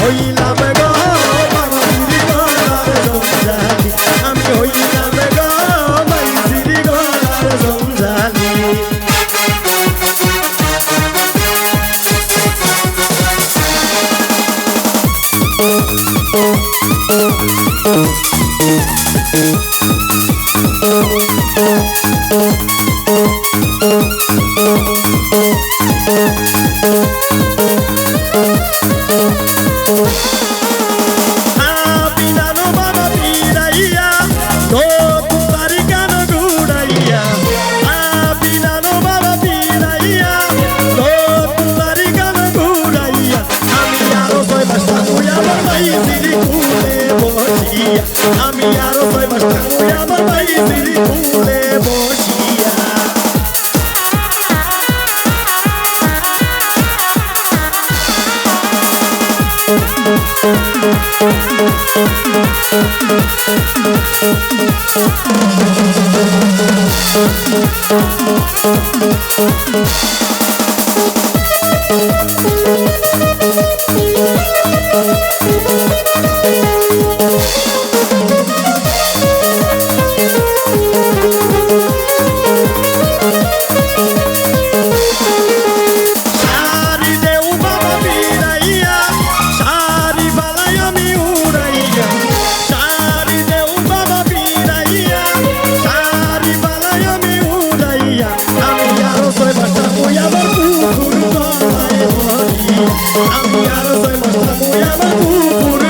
হইলাম গো মাইজির গলার জঞ্জালি, আমি হইলাম গো মাইজির গলার জঞ্জালি। বিনানো বাবা পিরাইয়া তো তারি গান গুড়াইয়া, বিনানো বাবা পিরাইয়া তো তারি গান গুড়াইয়া, আমি আরো 6 মাস থাকুই আমার মাইজির কুলে বসিয়া, আমি আরো 6 মাস থাকুই আমার মাইজির কুলে বসিয়া। আমি আরো 6 মাস থাকুই আমার পুকুর